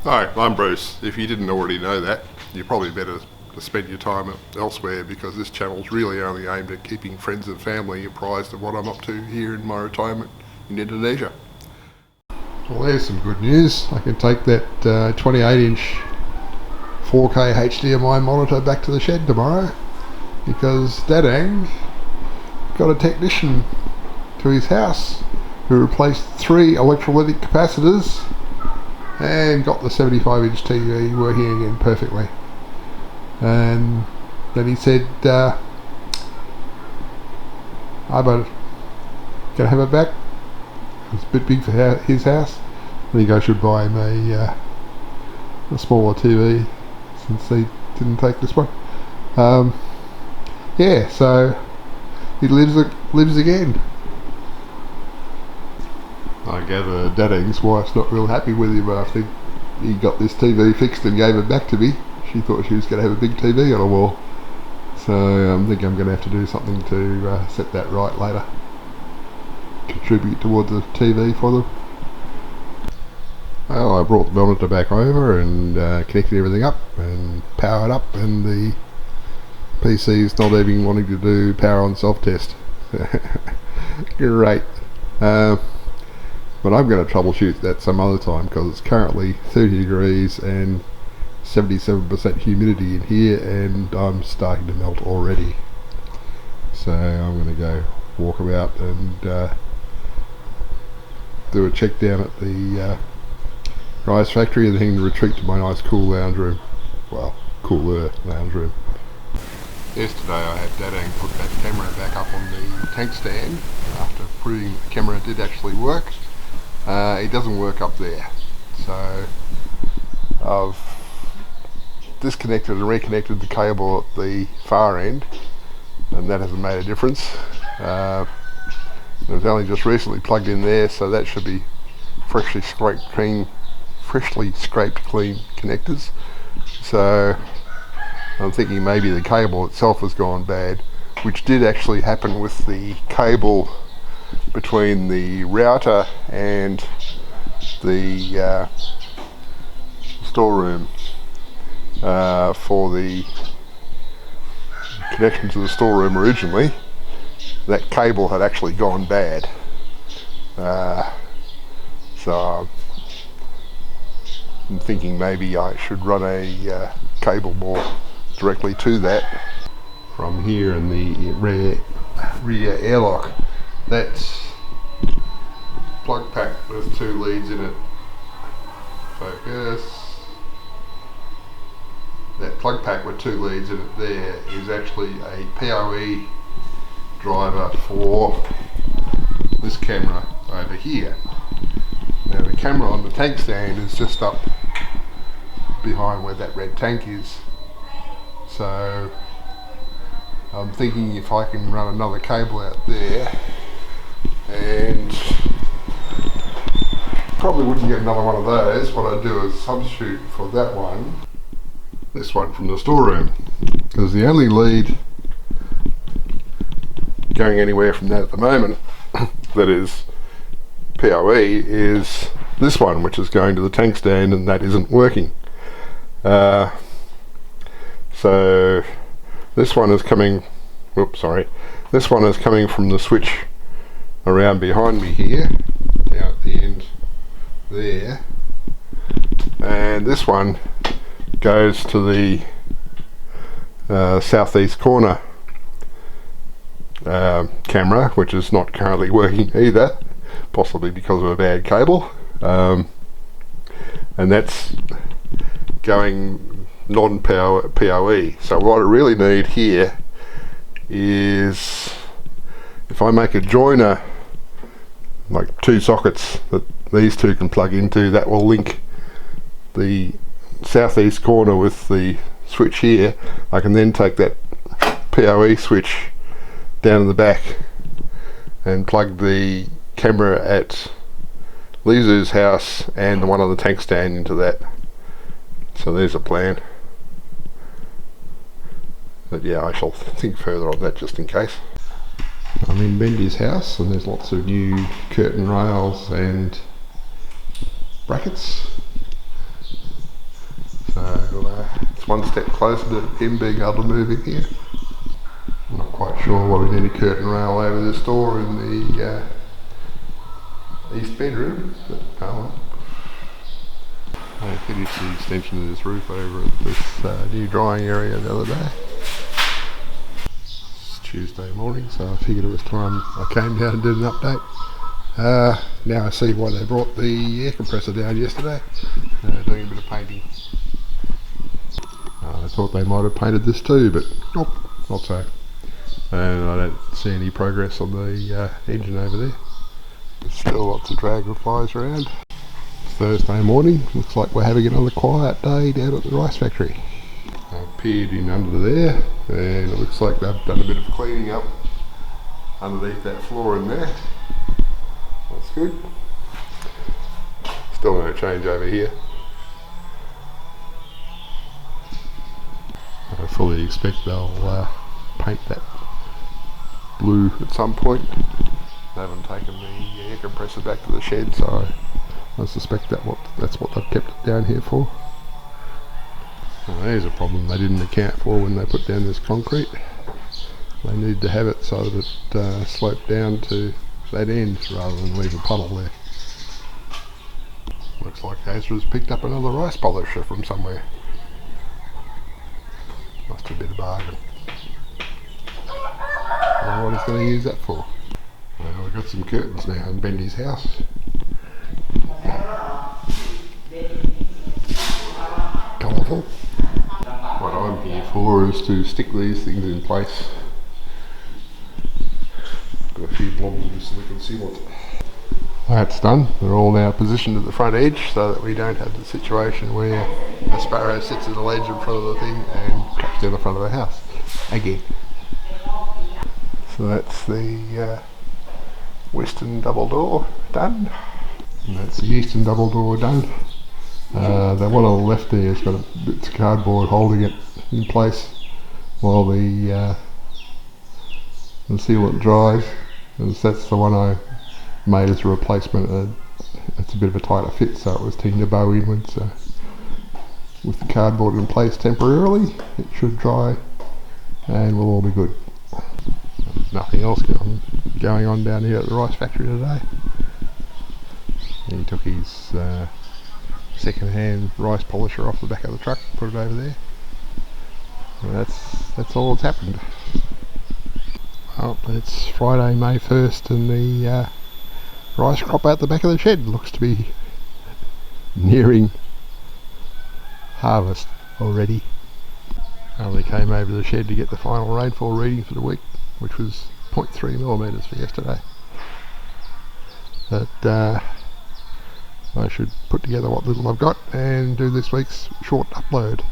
Hi, I'm Bruce. If you didn't already know that, you're probably better to spend your time elsewhere, because this channel's really only aimed at keeping friends and family apprised of what I'm up to here in my retirement in Indonesia. Well, there's some good news. I can take that 28-inch 4K HDMI monitor back to the shed tomorrow, because Dadang got a technician to his house who replaced 3 electrolytic capacitors and got the 75-inch TV working again perfectly. And then he said, I better can I have it back? It's a bit big for his house. I think I should buy him a smaller TV, since he didn't take this one. Yeah, so he lives again. I gather Dadang's wife's not real happy with him after he got this TV fixed and gave it back to me. She thought she was going to have a big TV on a wall. So I think I'm going to have to do something to set that right later. Contribute towards a TV for them. Well, I brought the monitor back over and connected everything up and powered up, and the PC's not even wanting to do power on self-test. Great. But I'm going to troubleshoot that some other time, because it's currently 30 degrees and 77% humidity in here, and I'm starting to melt already. So I'm going to go walk about and do a check down at the Dryest factory, and then retreat to my nice cool lounge room. Well, cooler lounge room. Yesterday I had Dadang put that camera back up on the tank stand after proving the camera did actually work. It doesn't work up there, so I've disconnected and reconnected the cable at the far end, and that hasn't made a difference. It was only just recently plugged in there, so that should be freshly scraped clean connectors. So I'm thinking maybe the cable itself has gone bad, which did actually happen with the cable between the router and the storeroom. For the connection to the storeroom originally, that cable had actually gone bad. So I'm thinking maybe I should run a cable more directly to that from here in the rear airlock. That's plug pack with 2 leads in it. Focus. That plug pack with 2 leads in it there is actually a PoE driver for this camera over here. Now the camera on the tank stand is just up behind where that red tank is. So I'm thinking if I can run another cable out there, and probably wouldn't get another one of those. What I'd do is substitute for that one this one from the storeroom, because the only lead going anywhere from that at the moment that is PoE is this one, which is going to the tank stand, and that isn't working. So this one is coming, this one is coming from the switch around behind me here, down at the end there, and this one goes to the southeast corner camera, which is not currently working either, possibly because of a bad cable, and that's going non-PoE. So what I really need here is, if I make a joiner, like 2 sockets that these 2 can plug into, that will link the southeast corner with the switch here. I can then take that PoE switch down in the back and plug the camera at Lizu's house and the one on the tank stand into that. So there's a plan. But yeah, I shall think further on that just in case. I'm in Bendy's house, and there's lots of new curtain rails and brackets. So it's one step closer to him being able to move in here. I'm not quite sure what we need a curtain rail over this door in the east bedroom, but oh well. I finished the extension of this roof over at this new drying area the other day. It's Tuesday morning, so I figured it was time I came down and did an update. Now I see why they brought the air compressor down yesterday, doing a bit of painting. I thought they might have painted this too, but nope, not so. And I don't see any progress on the engine over there. There's still lots of drag and flies around. It's Thursday morning, looks like we're having another quiet day down at the rice factory. I've peered in under there, and it looks like they've done a bit of cleaning up underneath that floor in there. That's good. Still no change over here. I fully expect they'll paint that blue at some point. They haven't taken the air compressor back to the shed, so I suspect that's what they've kept it down here for. Well, there's a problem they didn't account for when they put down this concrete. They need to have it so that it sloped down to that end rather than leave a puddle there. Looks like Azra's picked up another rice polisher from somewhere. Must have been a bargain. I don't know what he's going to use that for. Well, we've got some curtains now in Bendy's house. Colourful. What I'm here for is to stick these things in place. Got a few blobs so we can seal it. That's done. They're all now positioned at the front edge so that we don't have the situation where a sparrow sits at the ledge in front of the thing and cuts down the front of the house again. So that's the western double door done, and that's the eastern double door done. The one on the left there has got a bit of cardboard holding it in place while the sealant dries, and that's the one I made as a replacement. It's a bit of a tighter fit, so it was tending to bow inwards. So with the cardboard in place temporarily, it should dry and we'll all be good. There's nothing else going on down here at the rice factory today. He took his second-hand rice polisher off the back of the truck, put it over there. And that's all that's happened. Well, it's Friday, May 1st, and the rice crop out the back of the shed looks to be nearing harvest already. I only came over to the shed to get the final rainfall reading for the week, which was 0.3 millimetres for yesterday. But I should put together what little I've got and do this week's short upload.